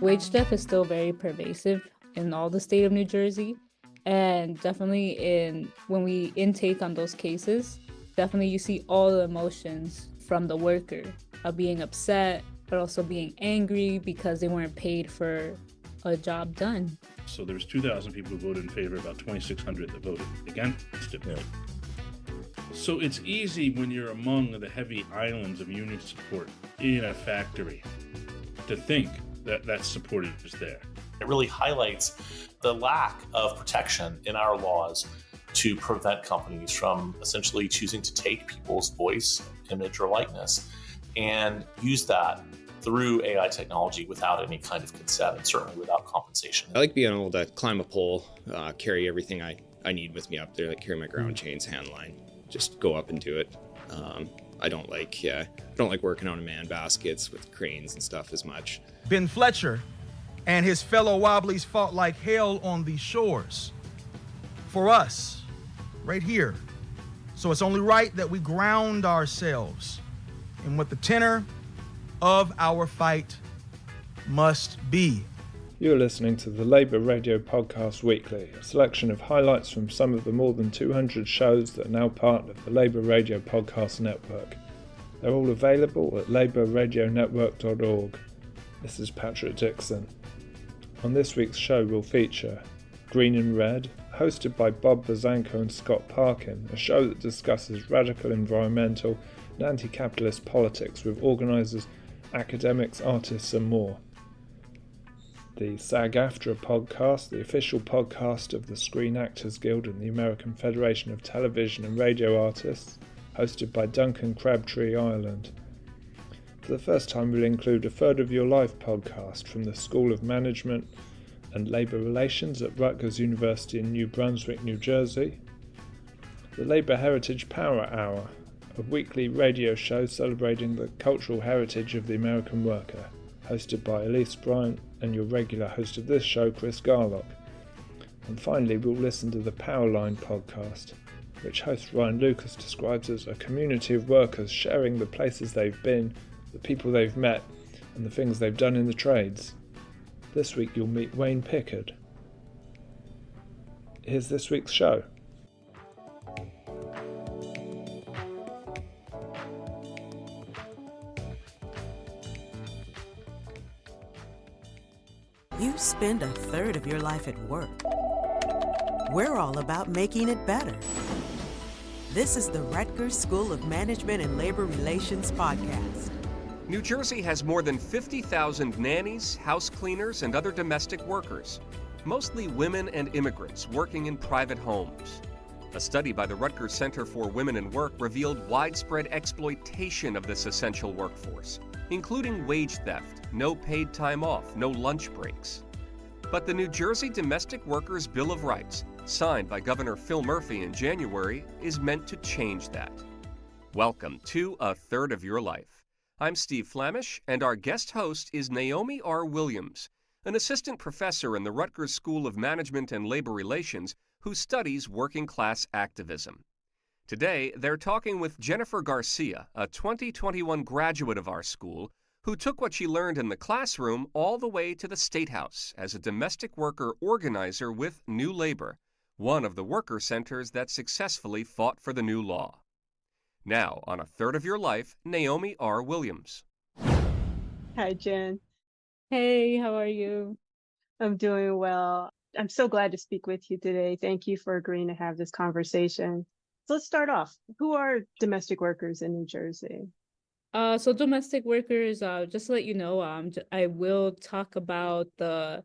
Wage theft is still very pervasive in all the state of New Jersey. And definitely when we intake on those cases, definitely you see all the emotions from the worker of being upset, but also being angry because they weren't paid for a job done. So there was 2,000 people who voted in favor, about 2,600 that voted against it. Yeah. So it's easy when you're among the heavy islands of union support in a factory to think that that support is there. It really highlights the lack of protection in our laws to prevent companies from essentially choosing to take people's voice, image, or likeness and use that through AI technology without any kind of consent and certainly without compensation. I like being able to climb a pole, carry everything I need with me up there, like carry my ground chains, hand line, just go up and do it. I don't like working on man baskets with cranes and stuff as much. Ben Fletcher and his fellow Wobblies fought like hell on these shores for us, right here. So it's only right that we ground ourselves in what the tenor of our fight must be. You're listening to the Labour Radio Podcast Weekly, a selection of highlights from some of the more than 200 shows that are now part of the Labour Radio Podcast Network. They're all available at labourradionetwork.org. This is Patrick Dixon. On this week's show we'll feature Green and Red, hosted by Bob Bozanko and Scott Parkin, a show that discusses radical environmental and anti-capitalist politics with organisers, academics, artists and more. The SAG AFTRA podcast, the official podcast of the Screen Actors Guild and the American Federation of Television and Radio Artists, hosted by Duncan Crabtree Ireland. For the first time we'll include a Third of Your Life podcast from the School of Management and Labour Relations at Rutgers University in New Brunswick, New Jersey. The Labour Heritage Power Hour, a weekly radio show celebrating the cultural heritage of the American worker, hosted by Elise, Bryant and your regular host of this show, Chris Garlock. And finally we'll listen to the Powerline Podcast, which host Ryan Lucas describes as a community of workers sharing the places they've been, the people they've met, and the things they've done in the trades. This week you'll meet Wayne Pickard. Here's this week's show. You spend a third of your life at work. We're all about making it better. This is the Rutgers School of Management and Labor Relations podcast. New Jersey has more than 50,000 nannies, house cleaners, and other domestic workers, mostly women and immigrants working in private homes. A study by the Rutgers Center for Women in Work revealed widespread exploitation of this essential workforce, including wage theft, no paid time off, no lunch breaks. But the New Jersey Domestic Workers Bill of Rights, signed by Governor Phil Murphy in January, is meant to change that. Welcome to A Third of Your Life. I'm Steve Flamish, and our guest host is Naomi R. Williams, an assistant professor in the Rutgers School of Management and Labor Relations who studies working-class activism. Today, they're talking with Jennifer Garcia, a 2021 graduate of our school, who took what she learned in the classroom all the way to the State House as a domestic worker organizer with New Labor, one of the worker centers that successfully fought for the new law. Now, on A Third of Your Life, Naomi R. Williams. Hi, Jen. Hey, how are you? I'm doing well. I'm so glad to speak with you today. Thank you for agreeing to have this conversation. So let's start off. Who are domestic workers in New Jersey? So domestic workers, just to let you know, I will talk about the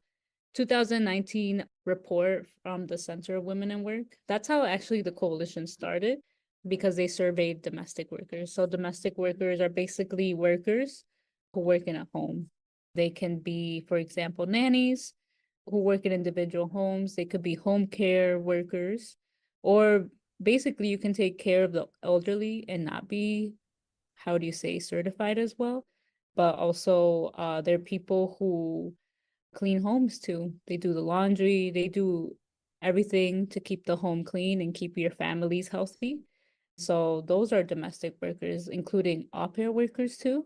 2019 report from the Center of Women in Work. That's how actually the coalition started, because they surveyed domestic workers. So domestic workers are basically workers who work in a home. They can be, for example, nannies who work in individual homes. They could be home care workers, or basically you can take care of the elderly and not be, certified as well. But also there are people who clean homes too. They do the laundry, they do everything to keep the home clean and keep your families healthy. So those are domestic workers, including au pair workers too,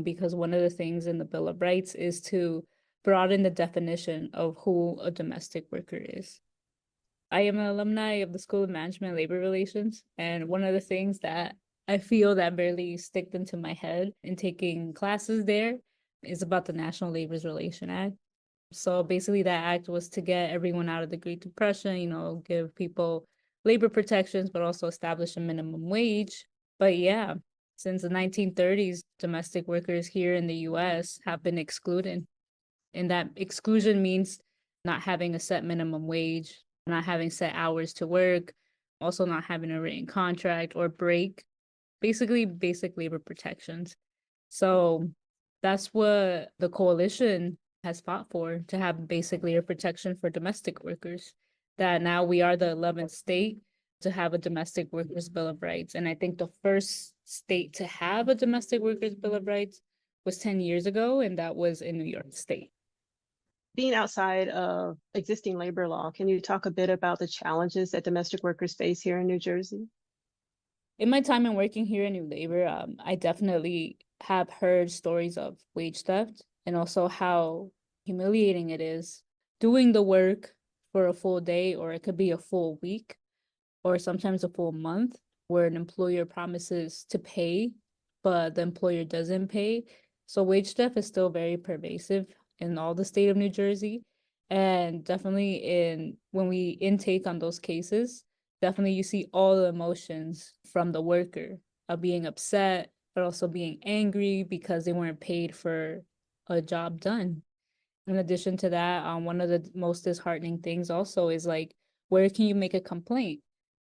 because one of the things in the Bill of Rights is to broaden the definition of who a domestic worker is. I am an alumni of the School of Management and Labor Relations, and one of the things that I feel that barely sticked into my head in taking classes there is about the National Labor Relations Act. So basically that act was to get everyone out of the Great Depression, give people labor protections, but also establish a minimum wage. But yeah, since the 1930s, domestic workers here in the US have been excluded. And that exclusion means not having a set minimum wage, not having set hours to work, also not having a written contract or break, basically basic labor protections. So that's what the coalition has fought for, to have basic labor protection for domestic workers, that now we are the 11th state to have a domestic workers bill of rights. And I think the first state to have a domestic workers bill of rights was 10 years ago, and that was in New York State. Being outside of existing labor law, can you talk a bit about the challenges that domestic workers face here in New Jersey? In my time in working here in New Labor, I definitely have heard stories of wage theft, and also how humiliating it is doing the work for a full day, or it could be a full week, or sometimes a full month, where an employer promises to pay, but the employer doesn't pay. So wage theft is still very pervasive in all the state of New Jersey. And definitely when we intake on those cases, definitely you see all the emotions from the worker of being upset, but also being angry because they weren't paid for a job done. In addition to that, one of the most disheartening things also is where can you make a complaint?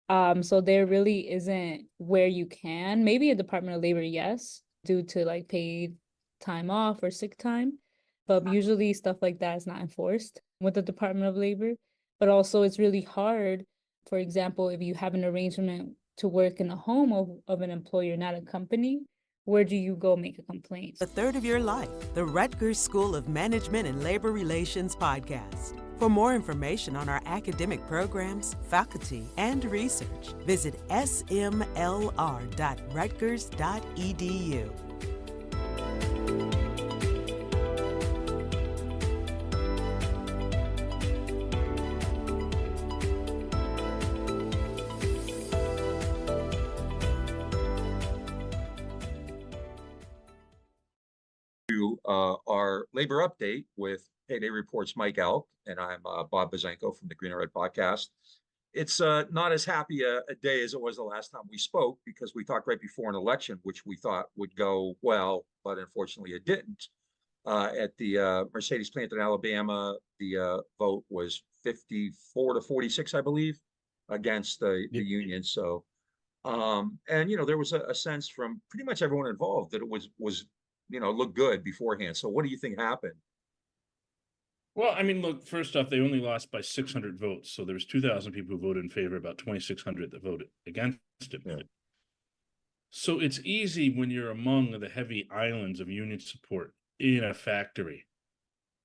So there really isn't where you can. Maybe a Department of Labor, yes, due to paid time off or sick time, but usually stuff like that is not enforced with the Department of Labor. But also it's really hard. For example, if you have an arrangement to work in a home of an employer, not a company, where do you go make a complaint? A third of your life, the Rutgers School of Management and Labor Relations podcast. For more information on our academic programs, faculty, and research, visit smlr.rutgers.edu. Our labor update with Payday Reports Mike Elk, and I'm Bob Bozanko from the Green and Red Podcast. It's not as happy a day as it was the last time we spoke, because we talked right before an election, which we thought would go well, but unfortunately it didn't. At the Mercedes plant in Alabama, the vote was 54-46, I believe, against the union. So, and there was a sense from pretty much everyone involved that it was looked good beforehand. So what do you think happened? Well, I mean, look, first off, they only lost by 600 votes. So there was 2,000 people who voted in favor, about 2,600 that voted against it. Yeah. So it's easy when you're among the heavy islands of union support in a factory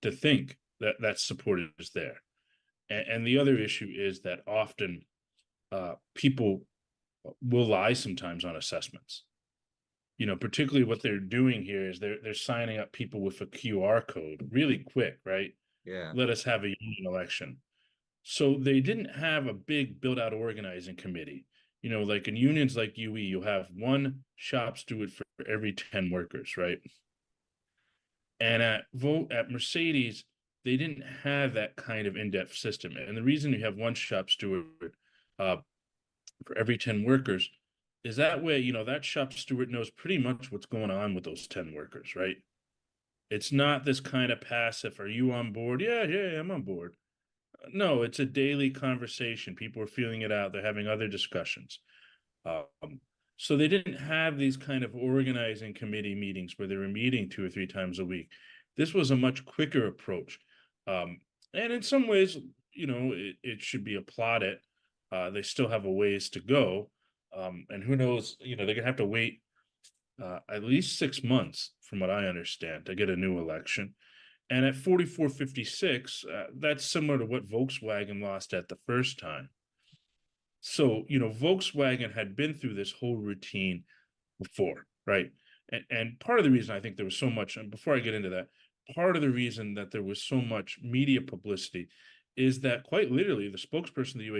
to think that that support is there. And the other issue is that often people will lie sometimes on assessments. Particularly what they're doing here is they're signing up people with a QR code really quick, right? Yeah. Let us have a union election. So they didn't have a big built-out organizing committee. Like in unions like UE, you'll have one shop steward for every 10 workers, right? And at Mercedes, they didn't have that kind of in-depth system. And the reason you have one shop steward for every 10 workers is that way, that shop steward knows pretty much what's going on with those 10 workers, right? It's not this kind of passive, are you on board? Yeah, I'm on board. No, it's a daily conversation. People are feeling it out. They're having other discussions. So they didn't have these kind of organizing committee meetings where they were meeting 2 or 3 times a week. This was a much quicker approach. And in some ways, it should be applauded. They still have a ways to go. And who knows, they're going to have to wait at least 6 months, from what I understand, to get a new election. And at 44-56, that's similar to what Volkswagen lost at the first time. So, Volkswagen had been through this whole routine before, right? And part of the reason I think there was so much, and before I get into that, part of the reason that there was so much media publicity is that quite literally the spokesperson of the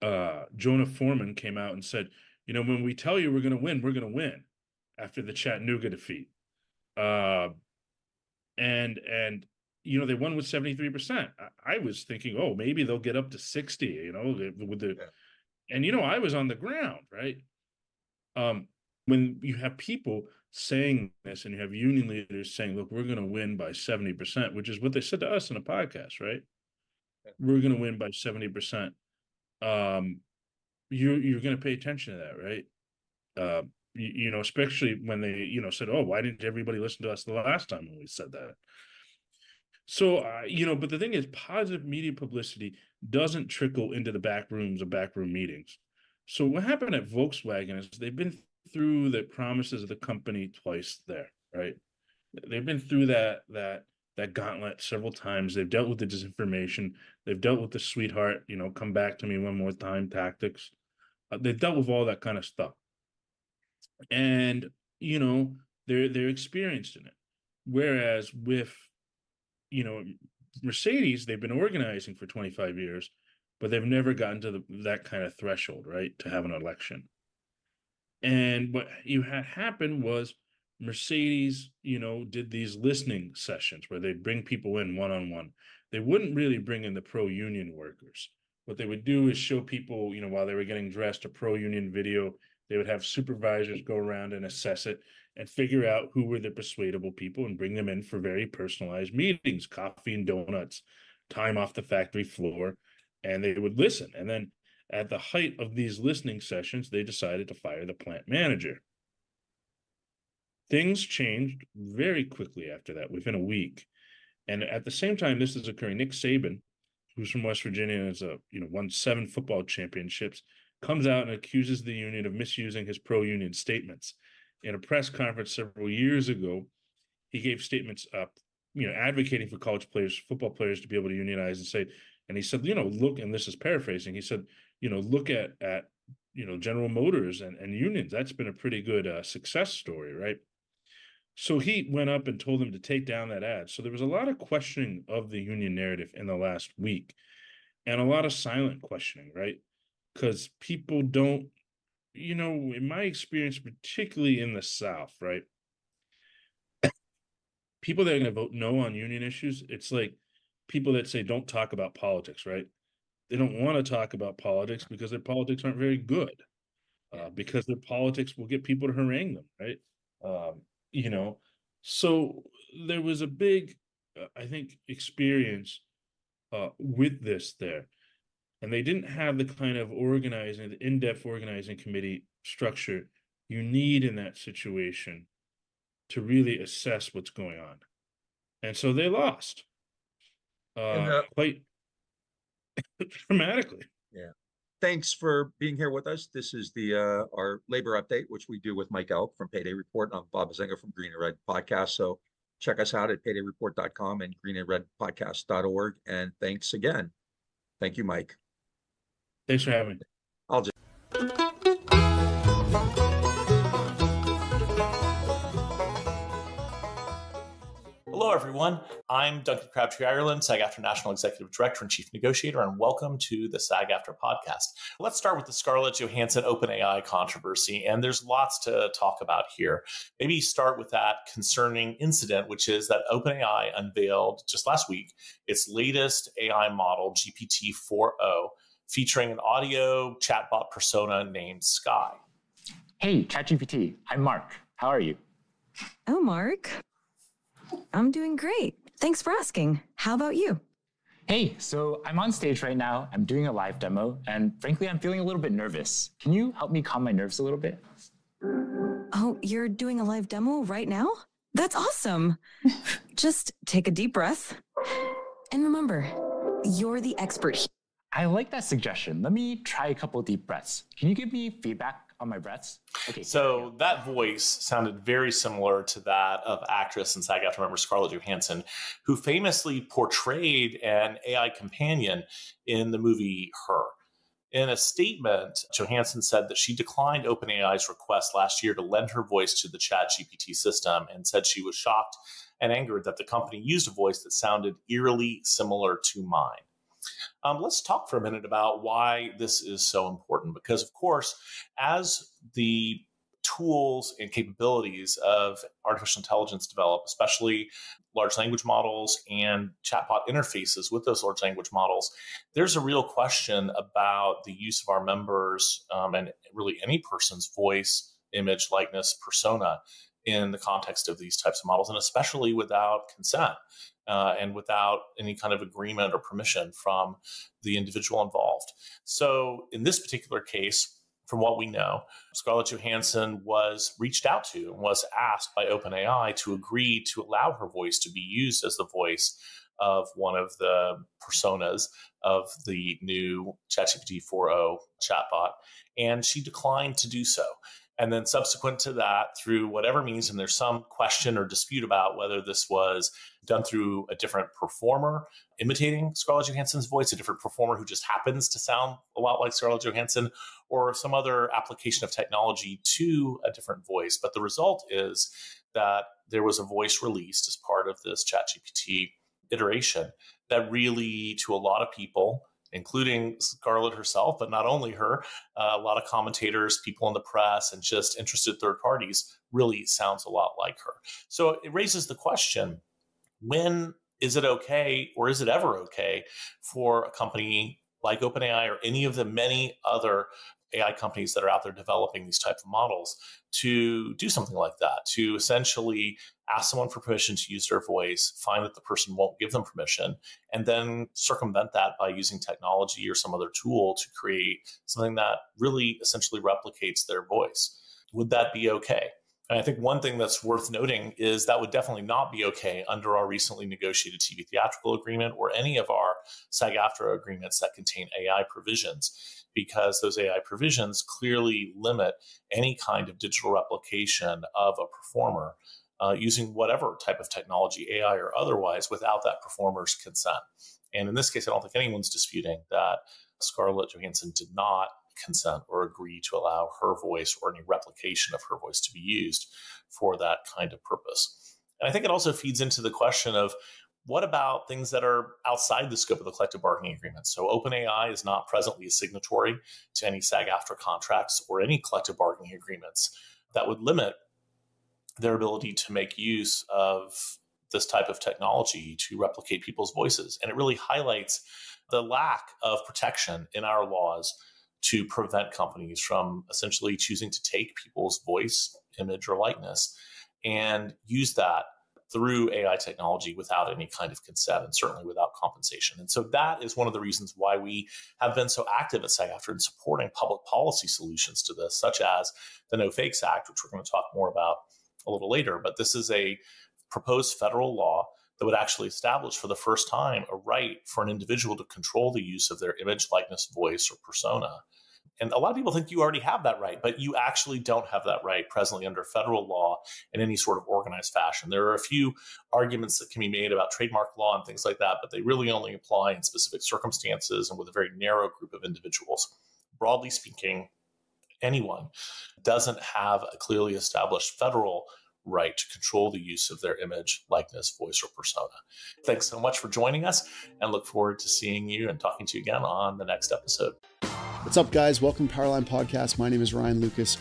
UAW, Jonah Foreman, came out and said, you know, when we tell you we're going to win after the Chattanooga defeat. And you know, they won with 73%. I was thinking, oh, maybe they'll get up to 60, you know, with the, and, you know, I was on the ground, right? When you have people saying this and you have union leaders saying, look, we're going to win by 70%, which is what they said to us in a podcast, right? We're going to win by 70%. You're going to pay attention to that, right? You know, especially when they, you know, said, oh, why didn't everybody listen to us the last time when we said that? So, you know, but the thing is, positive media publicity doesn't trickle into the back rooms of backroom meetings. So what happened at Volkswagen is they've been through the promises of the company twice there, right? They've been through that gauntlet several times. They've dealt with the disinformation. They've dealt with the sweetheart, you know, come back to me one more time tactics. They've dealt with all that kind of stuff. And, you know, they're experienced in it. Whereas with, you know, Mercedes, they've been organizing for 25 years, but they've never gotten to that kind of threshold, right, to have an election. And what you had happen was Mercedes, you know, did these listening sessions where they'd bring people in one-on-one. They wouldn't really bring in the pro-union workers. What they would do is show people, you know, while they were getting dressed, a pro-union video. They would have supervisors go around and assess it and figure out who were the persuadable people and bring them in for very personalized meetings, coffee and donuts, time off the factory floor, and they would listen. And then at the height of these listening sessions, they decided to fire the plant manager. Things changed very quickly after that, within a week. And at the same time this is occurring, Nick Saban, who's from West Virginia and has won 7 football championships, comes out and accuses the union of misusing his pro-union statements. In a press conference several years ago, he gave statements, advocating for college players, football players, to be able to unionize and he said, look, and this is paraphrasing, he said, look at General Motors and unions. That's been a pretty good success story, right? So he went up and told them to take down that ad. So there was a lot of questioning of the union narrative in the last week, and a lot of silent questioning, right? Because people don't, in my experience, particularly in the South, right? People that are going to vote no on union issues, it's like people that say don't talk about politics, right? They don't want to talk about politics because their politics aren't very good, because their politics will get people to harangue them, right? So there was a big, I think, experience with this there. And they didn't have the kind of organizing, the in-depth organizing committee structure you need in that situation to really assess what's going on. And so they lost quite dramatically. Yeah. Thanks for being here with us. This is our labor update, which we do with Mike Elk from Payday Report. I'm Bob Bozanko from Green and Red Podcast. So check us out at paydayreport.com and greenandredpodcast.org. And thanks again. Thank you, Mike. Thanks for having me. Hello, everyone. I'm Duncan Crabtree Ireland, SAG AFTRA National Executive Director and Chief Negotiator, and welcome to the SAG AFTRA podcast. Let's start with the Scarlett Johansson OpenAI controversy, and there's lots to talk about here. Maybe start with that concerning incident, which is that OpenAI unveiled just last week its latest AI model, GPT-4o, featuring an audio chatbot persona named Sky. Hey, ChatGPT, I'm Mark. How are you? Oh, Mark. I'm doing great. Thanks for asking. How about you? Hey, so I'm on stage right now. I'm doing a live demo, and frankly, I'm feeling a little bit nervous. Can you help me calm my nerves a little bit? Oh, you're doing a live demo right now? That's awesome. Just take a deep breath. And remember, you're the expert here. I like that suggestion. Let me try a couple deep breaths. Can you give me feedback on my breaths? Okay. So that voice sounded very similar to that of actress and SAG AFTRA member Scarlett Johansson, who famously portrayed an AI companion in the movie Her. In a statement, Johansson said that she declined OpenAI's request last year to lend her voice to the ChatGPT system and said she was shocked and angered that the company used a voice that sounded eerily similar to mine. Let's talk for a minute about why this is so important, because, of course, as the tools and capabilities of artificial intelligence develop, especially large language models and chatbot interfaces with those large language models, there's a real question about the use of our members and really any person's voice, image, likeness, persona in the context of these types of models, and especially without consent and without any kind of agreement or permission from the individual involved. So in this particular case, from what we know, Scarlett Johansson was reached out to and was asked by OpenAI to agree to allow her voice to be used as the voice of one of the personas of the new ChatGPT 4.0 chatbot, and she declined to do so. And then subsequent to that, through whatever means, and there's some question or dispute about whether this was done through a different performer imitating Scarlett Johansson's voice, a different performer who just happens to sound a lot like Scarlett Johansson, or some other application of technology to a different voice. But the result is that there was a voice released as part of this ChatGPT iteration that really, to a lot of people, including Scarlett herself, but not only her, a lot of commentators, people in the press, and just interested third parties, really sounds a lot like her. So it raises the question, when is it okay, or is it ever okay, for a company like OpenAI or any of the many other AI companies that are out there developing these types of models to do something like that, to essentially ask someone for permission to use their voice, find that the person won't give them permission, and then circumvent that by using technology or some other tool to create something that really essentially replicates their voice? Would that be okay? And I think one thing that's worth noting is that would definitely not be okay under our recently negotiated TV theatrical agreement or any of our SAG AFTRA agreements that contain AI provisions, because those AI provisions clearly limit any kind of digital replication of a performer using whatever type of technology, AI or otherwise, without that performer's consent. And in this case, I don't think anyone's disputing that Scarlett Johansson did not consent or agree to allow her voice or any replication of her voice to be used for that kind of purpose. And I think it also feeds into the question of, what about things that are outside the scope of the collective bargaining agreement? So OpenAI is not presently a signatory to any SAG AFTRA contracts or any collective bargaining agreements that would limit their ability to make use of this type of technology to replicate people's voices. And it really highlights the lack of protection in our laws to prevent companies from essentially choosing to take people's voice, image, or likeness and use that through AI technology without any kind of consent and certainly without compensation. And so that is one of the reasons why we have been so active at SAG AFTRA in supporting public policy solutions to this, such as the No Fakes Act, which we're going to talk more about a little later. But this is a proposed federal law that would actually establish for the first time a right for an individual to control the use of their image, likeness, voice, or persona. And a lot of people think you already have that right, but you actually don't have that right presently under federal law in any sort of organized fashion. There are a few arguments that can be made about trademark law and things like that, but they really only apply in specific circumstances and with a very narrow group of individuals. Broadly speaking, anyone doesn't have a clearly established federal right to control the use of their image, likeness, voice, or persona. Thanks so much for joining us, and look forward to seeing you and talking to you again on the next episode. What's up, guys? Welcome to Powerline Podcast. My name is Ryan Lucas.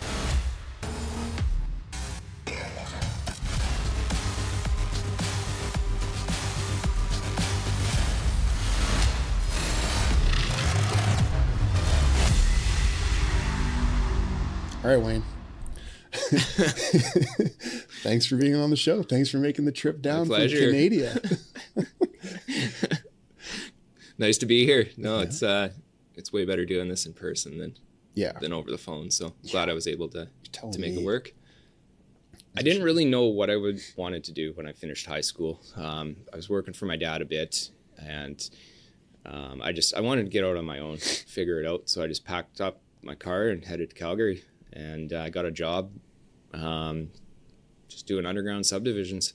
All right, Wayne. Thanks for being on the show. Thanks for making the trip down from Canada. Nice to be here. No, yeah. It's way better doing this in person than over the phone. So I'm glad I was able to make it work. I didn't really know what I wanted to do when I finished high school. I was working for my dad a bit, and I wanted to get out on my own, figure it out. So I just packed up my car and headed to Calgary, and I got a job just doing underground subdivisions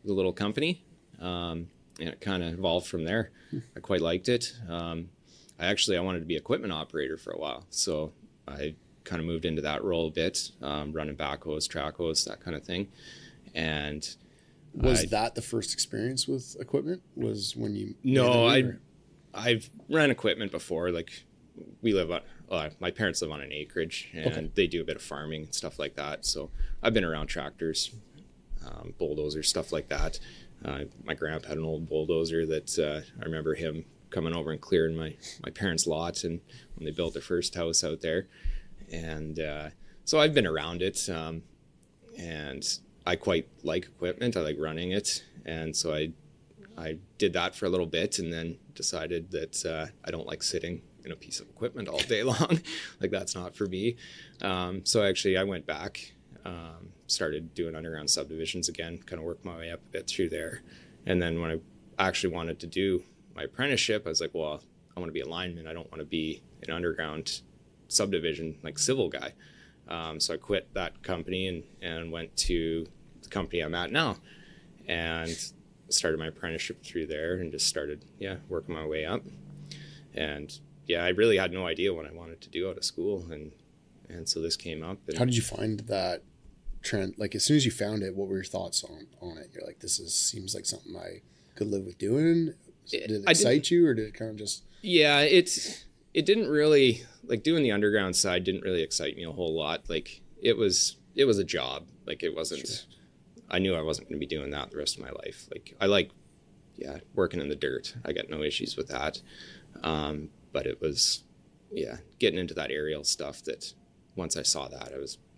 with a little company, and it kind of evolved from there. I quite liked it. I wanted to be equipment operator for a while. So I kind of moved into that role a bit, running backhoes, track hose, that kind of thing. And was that the first experience with equipment? Was when you? No, I've ran equipment before. Like we live on, my parents live on an acreage, and they do a bit of farming and stuff like that. So I've been around tractors, bulldozers, stuff like that. My grandpa had an old bulldozer that I remember him coming over and clearing my parents' lot, and when they built their first house out there. And so I've been around it, and I quite like equipment. I like running it, and so I did that for a little bit, and then decided that I don't like sitting in a piece of equipment all day long. Like, that's not for me. So actually I went back, started doing underground subdivisions again, kind of worked my way up a bit through there. And then when I actually wanted to do my apprenticeship, I was like, well, I want to be a lineman. I don't want to be an underground subdivision, like civil guy. So I quit that company and went to the company I'm at now, and started my apprenticeship through there, and just started, working my way up. And I really had no idea what I wanted to do out of school. And so this came up. And how did you find that trend? Like, as soon as you found it, what were your thoughts on it? You're like, seems like something I could live with doing. Did it excite you, or did it kind of just? Yeah, it didn't really, like, doing the underground side didn't really excite me a whole lot. Like, it was a job. Like, it wasn't, sure. I knew I wasn't going to be doing that the rest of my life. Like, I like, working in the dirt. I got no issues with that. But it was, getting into that aerial stuff that once I saw that,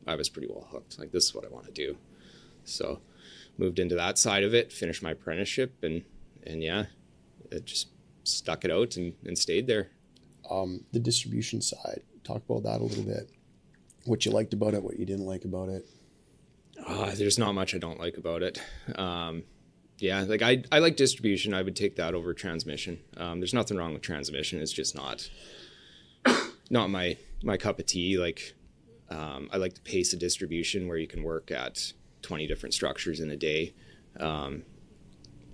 I was pretty well hooked. Like, this is what I want to do. So moved into that side of it, finished my apprenticeship, and it just stuck it out and stayed there. The distribution side, talk about that a little bit. What you liked about it, what you didn't like about it. There's not much I don't like about it. Like I like distribution. I would take that over transmission. There's nothing wrong with transmission. It's just not my cup of tea. Like, I like the pace of distribution where you can work at 20 different structures in a day.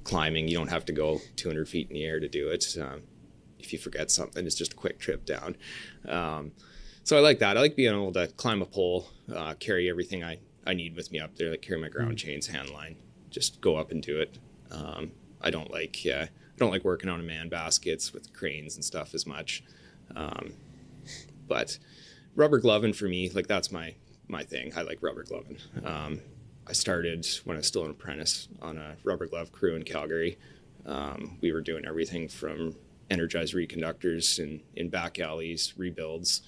Climbing, you don't have to go 200 feet in the air to do it. If you forget something, it's just a quick trip down. So I like that. I like being able to climb a pole, carry everything I need with me up there, like carry my ground chains, hand line, just go up and do it. I don't like working on man baskets with cranes and stuff as much. But rubber gloving for me, like, that's my thing. I like rubber gloving. I started when I was still an apprentice on a rubber glove crew in Calgary. We were doing everything from energized reconductors in back alleys, rebuilds,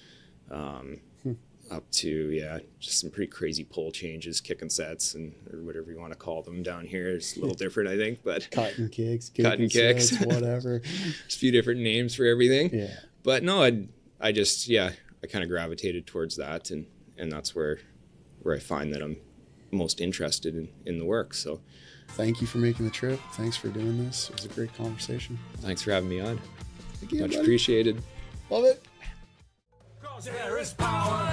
up to, just some pretty crazy pole changes, kick and sets, or whatever you want to call them down here. It's a little different, I think, but cutting kicks, sets, whatever. There's a few different names for everything. Yeah. But no, I just, I kind of gravitated towards that, and that's where I find that I'm most interested in the work. So thank you for making the trip. Thanks for doing this. It was a great conversation. Thanks for having me on. Again, much buddy. Appreciated. Love it. There is power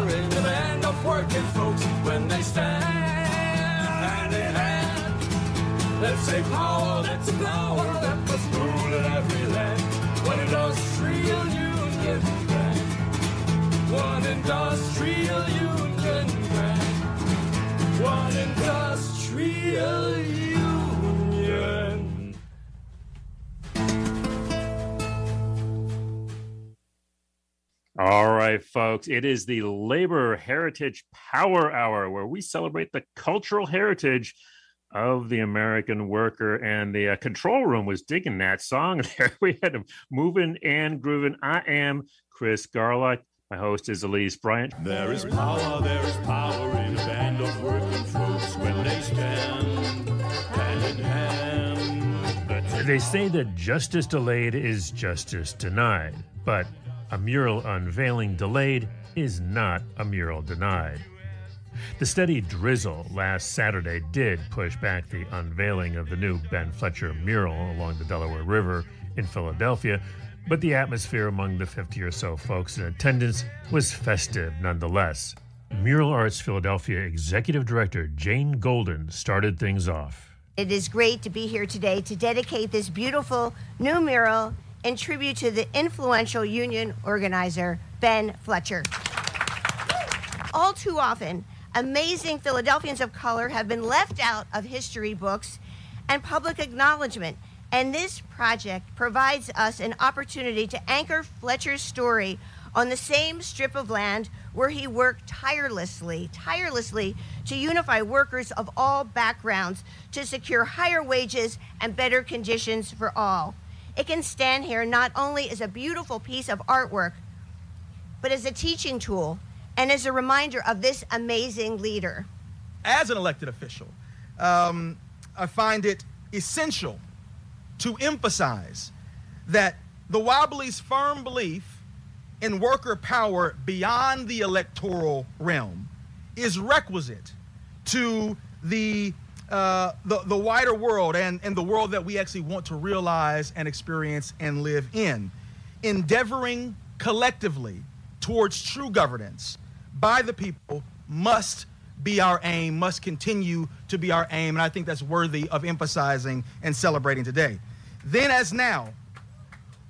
in the band of working folks when they stand hand in hand. Let's say power, that's a power that must rule in every land. One industrial union brand. One industrial union brand. One industrial union. All right, folks, it is the Labor Heritage Power Hour, where we celebrate the cultural heritage of the American worker. And the control room was digging that song there. We had them moving and grooving. I am Chris Garlock. My host is Elise, Bryant. There is power in a band of working folks when they stand hand in hand. They say that justice delayed is justice denied, but a mural unveiling delayed is not a mural denied. The steady drizzle last Saturday did push back the unveiling of the new Ben Fletcher mural along the Delaware River in Philadelphia, but the atmosphere among the 50 or so folks in attendance was festive nonetheless. Mural Arts Philadelphia Executive Director Jane Golden started things off. It is great to be here today to dedicate this beautiful new mural in tribute to the influential union organizer, Ben Fletcher. All too often, amazing Philadelphians of color have been left out of history books and public acknowledgement, and this project provides us an opportunity to anchor Fletcher's story on the same strip of land where he worked tirelessly to unify workers of all backgrounds to secure higher wages and better conditions for all. It can stand here not only as a beautiful piece of artwork, but as a teaching tool and as a reminder of this amazing leader. As an elected official, I find it essential to emphasize that the Wobbly's firm belief in worker power beyond the electoral realm is requisite to the wider world and the world that we actually want to realize and experience and live in. Endeavoring collectively towards true governance by the people must be our aim, must continue to be our aim, and I think that's worthy of emphasizing and celebrating today. Then as now,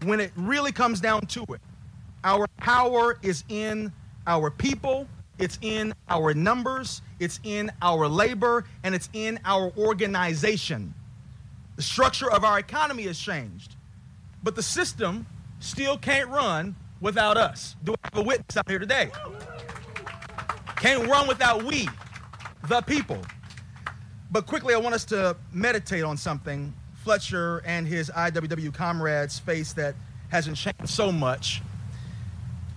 when it really comes down to it, our power is in our people, it's in our numbers, it's in our labor, and it's in our organization. The structure of our economy has changed, but the system still can't run without us. Do I have a witness out here today? Can't run without we, the people. But quickly, I want us to meditate on something Fletcher and his IWW comrades face that hasn't changed so much.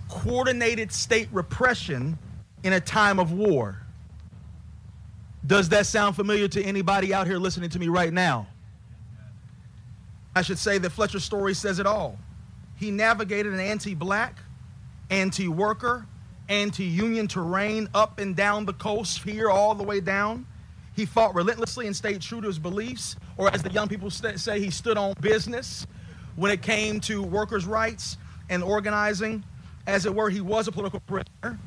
Coordinated state repression in a time of war. Does that sound familiar to anybody out here listening to me right now? I should say that Fletcher's story says it all. He navigated an anti-black, anti-worker, anti-union terrain up and down the coast, here all the way down. He fought relentlessly and stayed true to his beliefs, or as the young people say, he stood on business when it came to workers' rights and organizing. As it were, he was a political prisoner.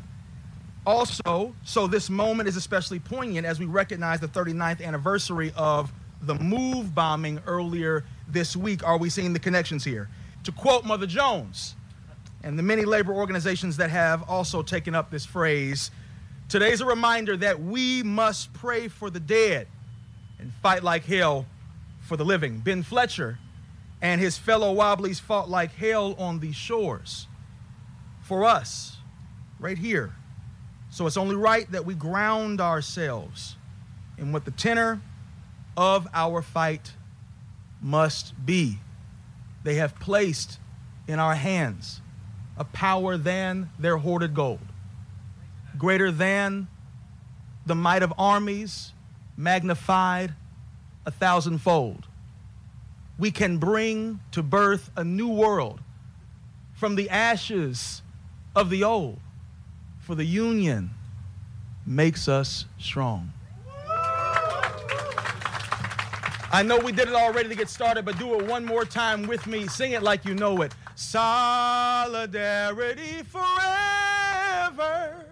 Also, so this moment is especially poignant as we recognize the 39th anniversary of the MOVE bombing earlier this week. Are we seeing the connections here? To quote Mother Jones and the many labor organizations that have also taken up this phrase, today's a reminder that we must pray for the dead and fight like hell for the living. Ben Fletcher and his fellow Wobblies fought like hell on these shores for us, right here. So it's only right that we ground ourselves in what the tenor of our fight must be. They have placed in our hands a power than their hoarded gold, greater than the might of armies, magnified 1,000-fold. We can bring to birth a new world from the ashes of the old, for the union makes us strong. I know we did it already to get started, but do it one more time with me. Sing it like you know it. Solidarity forever.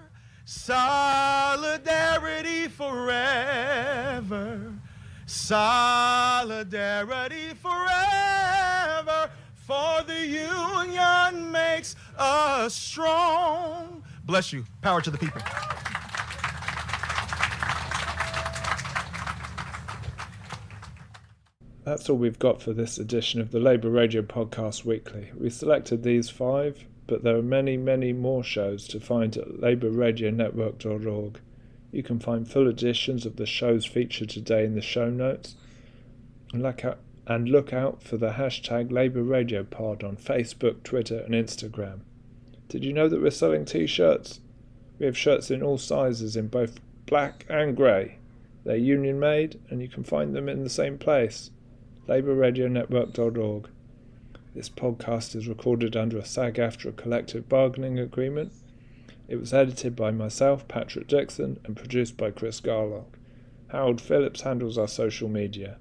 Solidarity forever. Solidarity forever. For the union makes us strong. Bless you. Power to the people. That's all we've got for this edition of the Labour Radio Podcast Weekly. We selected these 5, but there are many, many more shows to find at labourradionetwork.org. You can find full editions of the shows featured today in the show notes. And look out for the hashtag Labour Radio Pod on Facebook, Twitter and Instagram. Did you know that we're selling t-shirts? We have shirts in all sizes in both black and grey. They're union made and you can find them in the same place. labourradionetwork.org. This podcast is recorded under a SAG AFTRA collective bargaining agreement. It was edited by myself, Patrick Dixon, and produced by Chris Garlock. Harold Phillips handles our social media.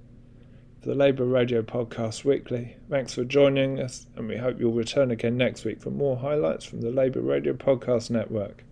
For the Labour Radio Podcast Weekly, thanks for joining us, and we hope you'll return again next week for more highlights from the Labour Radio Podcast Network.